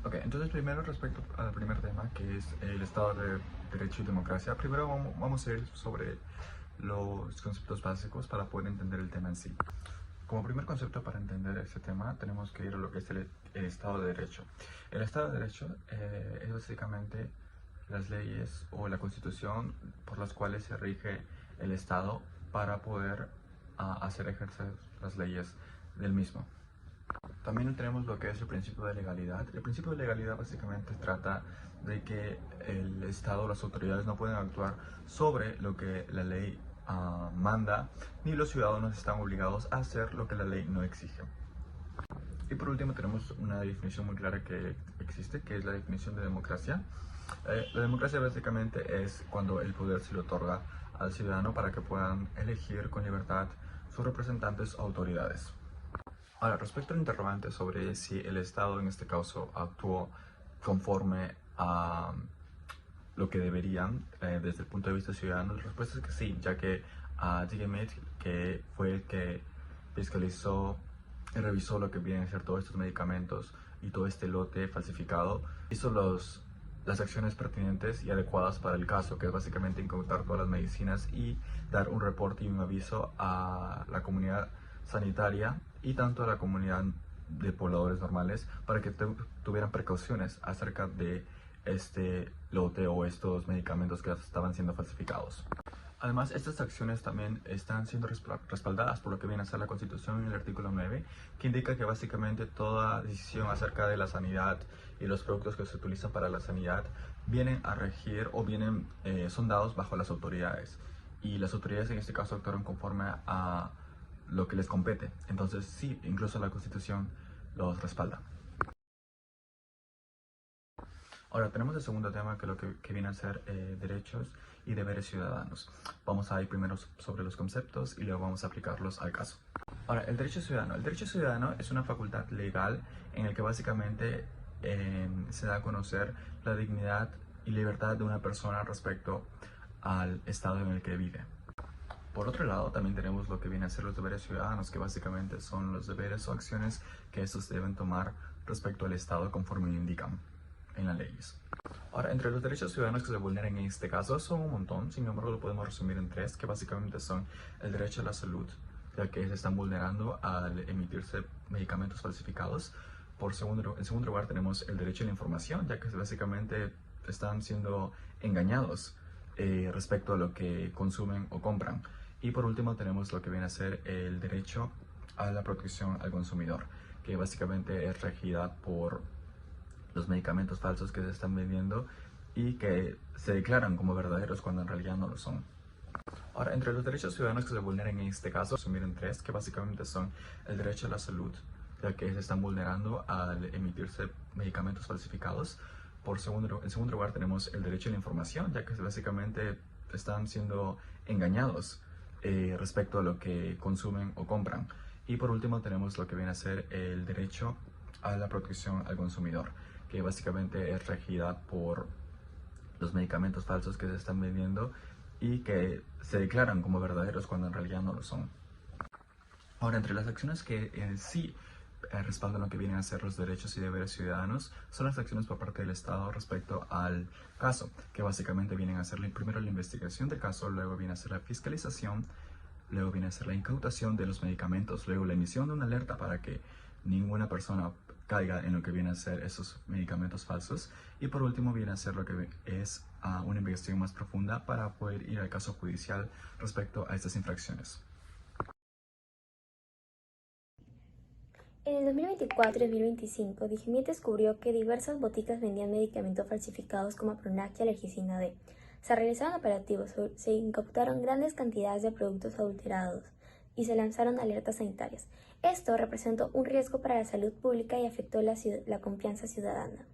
Ok, entonces primero respecto al primer tema, que es el Estado de Derecho y Democracia, primero vamos a ir sobre los conceptos básicos para poder entender el tema en sí. Como primer concepto para entender este tema, tenemos que ir a lo que es el Estado de Derecho. El Estado de Derecho es básicamente las leyes o la constitución por las cuales se rige el Estado para poder hacer ejercer las leyes del mismo. También tenemos lo que es el principio de legalidad. El principio de legalidad básicamente trata de que el Estado o las autoridades no pueden actuar sobre lo que la ley manda, ni los ciudadanos están obligados a hacer lo que la ley no exige. Y por último tenemos una definición muy clara que existe, que es la definición de democracia. La democracia básicamente es cuando el poder se le otorga al ciudadano para que puedan elegir con libertad sus representantes o autoridades. Ahora, respecto al interrogante sobre si el Estado en este caso actuó conforme a lo que deberían desde el punto de vista ciudadano, la respuesta es que sí, ya que Digemit, que fue el que fiscalizó y revisó lo que vienen a ser todos estos medicamentos y todo este lote falsificado, hizo las acciones pertinentes y adecuadas para el caso, que es básicamente incautar todas las medicinas y dar un reporte y un aviso a la comunidad sanitaria y tanto a la comunidad de pobladores normales para que tuvieran precauciones acerca de este lote o estos medicamentos que estaban siendo falsificados. Además, estas acciones también están siendo respaldadas por lo que viene a ser la Constitución en el artículo 9, que indica que básicamente toda decisión acerca de la sanidad y los productos que se utilizan para la sanidad vienen a regir o son dados bajo las autoridades. Y las autoridades en este caso actuaron conforme a lo que les compete. Entonces sí, incluso la Constitución los respalda. Ahora tenemos el segundo tema que viene a ser derechos y deberes ciudadanos. Vamos a ir primero sobre los conceptos y luego vamos a aplicarlos al caso. Ahora, el derecho ciudadano. El derecho ciudadano es una facultad legal en el que básicamente se da a conocer la dignidad y libertad de una persona respecto al estado en el que vive. Por otro lado, también tenemos lo que viene a ser los deberes ciudadanos, que básicamente son los deberes o acciones que estos deben tomar respecto al Estado conforme indican en las leyes. Ahora, entre los derechos ciudadanos que se vulneran en este caso son un montón, sin embargo lo podemos resumir en tres, que básicamente son el derecho a la salud, ya que se están vulnerando al emitirse medicamentos falsificados. En segundo lugar tenemos el derecho a la información, ya que básicamente están siendo engañados respecto a lo que consumen o compran. Y por último tenemos lo que viene a ser el derecho a la protección al consumidor, que básicamente es regida por los medicamentos falsos que se están vendiendo y que se declaran como verdaderos cuando en realidad no lo son. Ahora, entre los derechos ciudadanos que se vulneran en este caso, resumir en tres, que básicamente son el derecho a la salud, ya que se están vulnerando al emitirse medicamentos falsificados. En segundo lugar tenemos el derecho a la información, ya que básicamente están siendo engañados respecto a lo que consumen o compran. Y por último tenemos lo que viene a ser el derecho a la protección al consumidor, que básicamente es regida por los medicamentos falsos que se están vendiendo y que se declaran como verdaderos cuando en realidad no lo son. Ahora, entre las acciones que en sí respaldan lo que vienen a ser los derechos y deberes ciudadanos son las acciones por parte del Estado respecto al caso, que básicamente vienen a ser primero la investigación del caso, luego viene a ser la fiscalización, luego viene a ser la incautación de los medicamentos, luego la emisión de una alerta para que ninguna persona caiga en lo que viene a ser esos medicamentos falsos, y por último viene a ser lo que es una investigación más profunda para poder ir al caso judicial respecto a estas infracciones. En el 2024 y 2025, Digemit descubrió que diversas boticas vendían medicamentos falsificados como Pronac y Alergicina D. Se realizaron operativos, se incautaron grandes cantidades de productos adulterados y se lanzaron alertas sanitarias. Esto representó un riesgo para la salud pública y afectó la confianza ciudadana.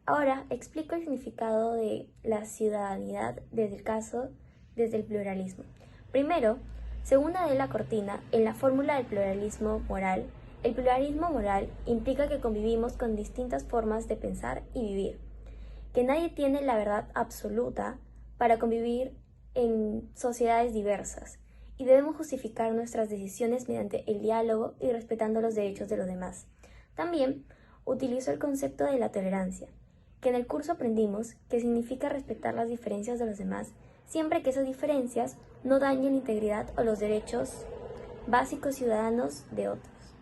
Ahora explico el significado de la ciudadanidad desde el pluralismo. Primero, según Adela Cortina, en la fórmula del pluralismo moral, el pluralismo moral implica que convivimos con distintas formas de pensar y vivir, que nadie tiene la verdad absoluta para convivir en sociedades diversas, y debemos justificar nuestras decisiones mediante el diálogo y respetando los derechos de los demás. También, utilizó el concepto de la tolerancia, que en el curso aprendimos que significa respetar las diferencias de los demás, siempre que esas diferencias no dañen la integridad o los derechos básicos ciudadanos de otros.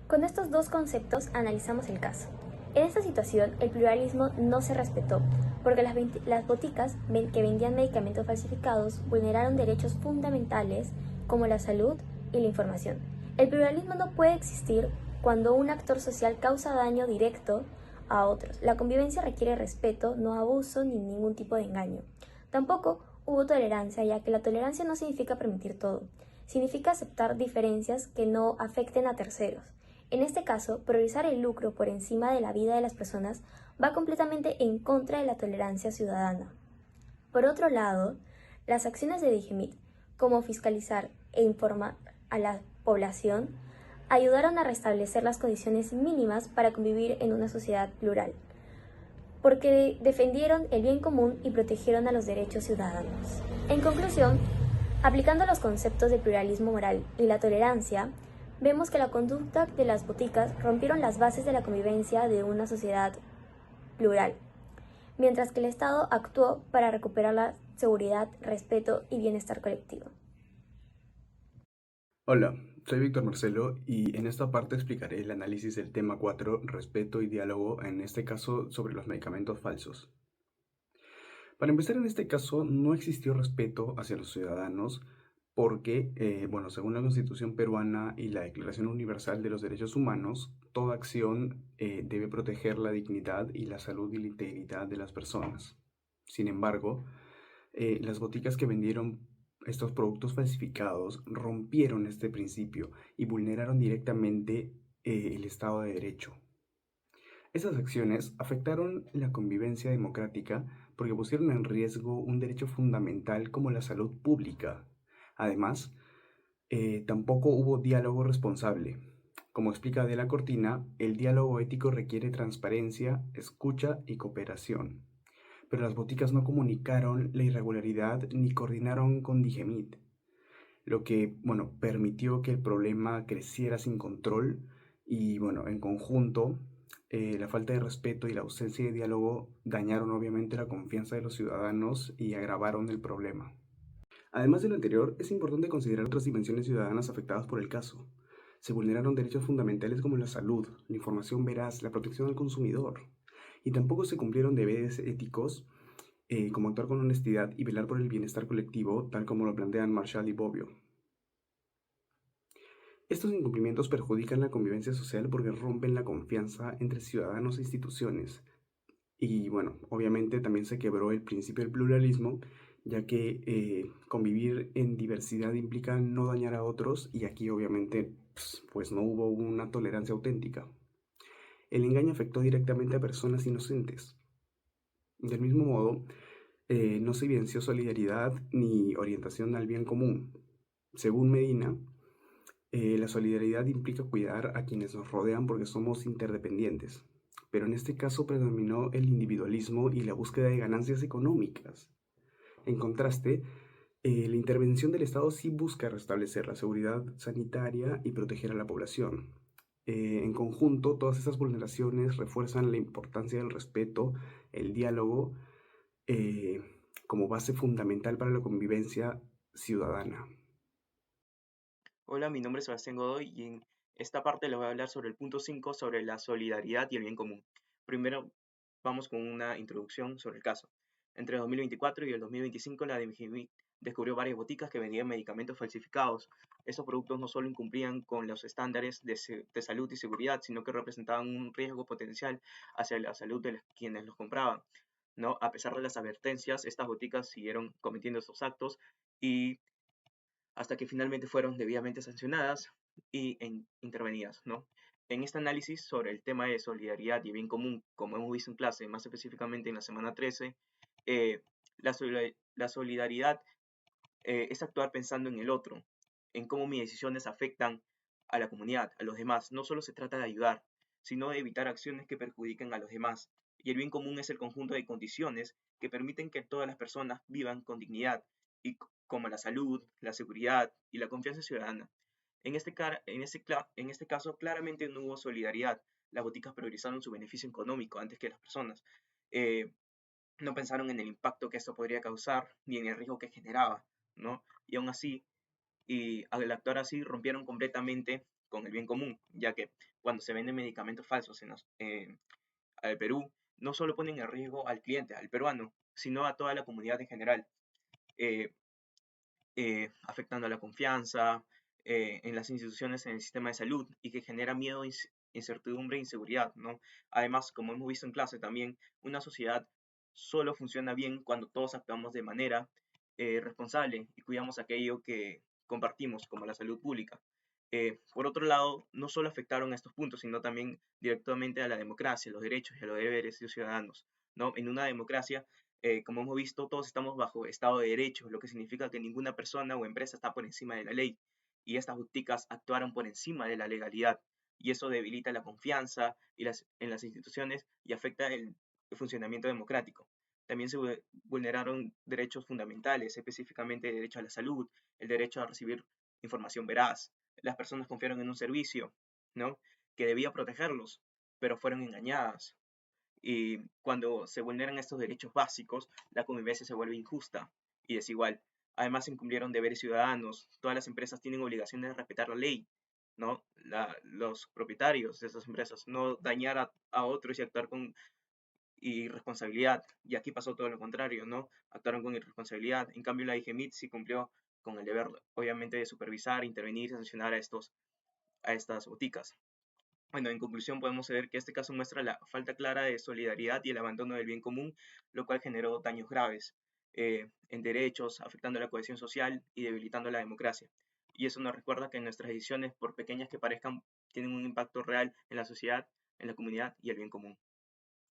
Con estos dos conceptos analizamos el caso. En esta situación, el pluralismo no se respetó, porque las boticas que vendían medicamentos falsificados vulneraron derechos fundamentales como la salud y la información. El pluralismo no puede existir cuando un actor social causa daño directo a otros. La convivencia requiere respeto, no abuso ni ningún tipo de engaño. Tampoco hubo tolerancia, ya que la tolerancia no significa permitir todo, significa aceptar diferencias que no afecten a terceros. En este caso, priorizar el lucro por encima de la vida de las personas va completamente en contra de la tolerancia ciudadana. Por otro lado, las acciones de DIGEMIT, como fiscalizar e informar a la población, ayudaron a restablecer las condiciones mínimas para convivir en una sociedad plural, porque defendieron el bien común y protegieron a los derechos ciudadanos. En conclusión, aplicando los conceptos de pluralismo moral y la tolerancia, vemos que la conducta de las boticas rompieron las bases de la convivencia de una sociedad plural, mientras que el Estado actuó para recuperar la seguridad, respeto y bienestar colectivo. Hola, soy Víctor Marcelo y en esta parte explicaré el análisis del tema 4, respeto y diálogo, en este caso sobre los medicamentos falsos. Para empezar, en este caso no existió respeto hacia los ciudadanos porque, según la Constitución peruana y la Declaración Universal de los Derechos Humanos, toda acción debe proteger la dignidad y la salud y la integridad de las personas. Sin embargo, las boticas que vendieron estos productos falsificados rompieron este principio y vulneraron directamente el Estado de Derecho. Estas acciones afectaron la convivencia democrática porque pusieron en riesgo un derecho fundamental como la salud pública. Además, tampoco hubo diálogo responsable. Como explica De la Cortina, el diálogo ético requiere transparencia, escucha y cooperación. Pero las boticas no comunicaron la irregularidad ni coordinaron con DIGEMIT, lo que, permitió que el problema creciera sin control y, en conjunto, la falta de respeto y la ausencia de diálogo dañaron obviamente la confianza de los ciudadanos y agravaron el problema. Además de lo anterior, es importante considerar otras dimensiones ciudadanas afectadas por el caso. Se vulneraron derechos fundamentales como la salud, la información veraz, la protección al consumidor, y tampoco se cumplieron deberes éticos como actuar con honestidad y velar por el bienestar colectivo, tal como lo plantean Marshall y Bobbio. Estos incumplimientos perjudican la convivencia social porque rompen la confianza entre ciudadanos e instituciones. Y obviamente también se quebró el principio del pluralismo, ya que convivir en diversidad implica no dañar a otros y aquí obviamente pues no hubo una tolerancia auténtica. El engaño afectó directamente a personas inocentes. Del mismo modo, no se evidenció solidaridad ni orientación al bien común. Según Medina, la solidaridad implica cuidar a quienes nos rodean porque somos interdependientes, pero en este caso predominó el individualismo y la búsqueda de ganancias económicas. En contraste, la intervención del Estado sí busca restablecer la seguridad sanitaria y proteger a la población. En conjunto, todas estas vulneraciones refuerzan la importancia del respeto, el diálogo, como base fundamental para la convivencia ciudadana. Hola, mi nombre es Sebastián Godoy y en esta parte les voy a hablar sobre el punto 5 sobre la solidaridad y el bien común. Primero vamos con una introducción sobre el caso. Entre el 2024 y el 2025 la DGMIC descubrió varias boticas que vendían medicamentos falsificados. Estos productos no solo incumplían con los estándares de salud y seguridad, sino que representaban un riesgo potencial hacia la salud de quienes los compraban, ¿no? A pesar de las advertencias, estas boticas siguieron cometiendo estos actos y hasta que finalmente fueron debidamente sancionadas y intervenidas, ¿no? En este análisis sobre el tema de solidaridad y bien común, como hemos visto en clase, más específicamente en la semana 13, la solidaridad es actuar pensando en el otro, en cómo mis decisiones afectan a la comunidad, a los demás. No solo se trata de ayudar, sino de evitar acciones que perjudiquen a los demás. Y el bien común es el conjunto de condiciones que permiten que todas las personas vivan con dignidad, y como la salud, la seguridad y la confianza ciudadana. En este caso, claramente no hubo solidaridad, las boticas priorizaron su beneficio económico antes que las personas. Eh, no pensaron en el impacto que esto podría causar ni en el riesgo que generaba, ¿no? Y aún así, y al actuar así, rompieron completamente con el bien común, ya que cuando se venden medicamentos falsos al Perú, no solo ponen en riesgo al cliente, al peruano, sino a toda la comunidad en general. Eh, Afectando a la confianza en las instituciones, en el sistema de salud y que genera miedo, incertidumbre e inseguridad, ¿no? Además, como hemos visto en clase también, una sociedad solo funciona bien cuando todos actuamos de manera responsable y cuidamos aquello que compartimos, como la salud pública. Por otro lado, no solo afectaron a estos puntos, sino también directamente a la democracia, los derechos y a los deberes de los ciudadanos, ¿no? En una democracia, como hemos visto, todos estamos bajo Estado de Derecho, lo que significa que ninguna persona o empresa está por encima de la ley. Y estas boticas actuaron por encima de la legalidad. Y eso debilita la confianza en las instituciones y afecta el funcionamiento democrático. También se vulneraron derechos fundamentales, específicamente el derecho a la salud, el derecho a recibir información veraz. Las personas confiaron en un servicio, ¿no? Que debía protegerlos, pero fueron engañadas. Y cuando se vulneran estos derechos básicos, la convivencia se vuelve injusta y desigual. Además, se incumplieron deberes ciudadanos. Todas las empresas tienen obligación de respetar la ley, ¿no? Los propietarios de esas empresas, no dañar a otros y actuar con irresponsabilidad. Y aquí pasó todo lo contrario, ¿no? Actuaron con irresponsabilidad. En cambio, la IGMIT sí cumplió con el deber, obviamente, de supervisar, intervenir y sancionar a estas boticas. Bueno, en conclusión podemos ver que este caso muestra la falta clara de solidaridad y el abandono del bien común, lo cual generó daños graves en derechos, afectando la cohesión social y debilitando la democracia. Y eso nos recuerda que nuestras decisiones, por pequeñas que parezcan, tienen un impacto real en la sociedad, en la comunidad y el bien común.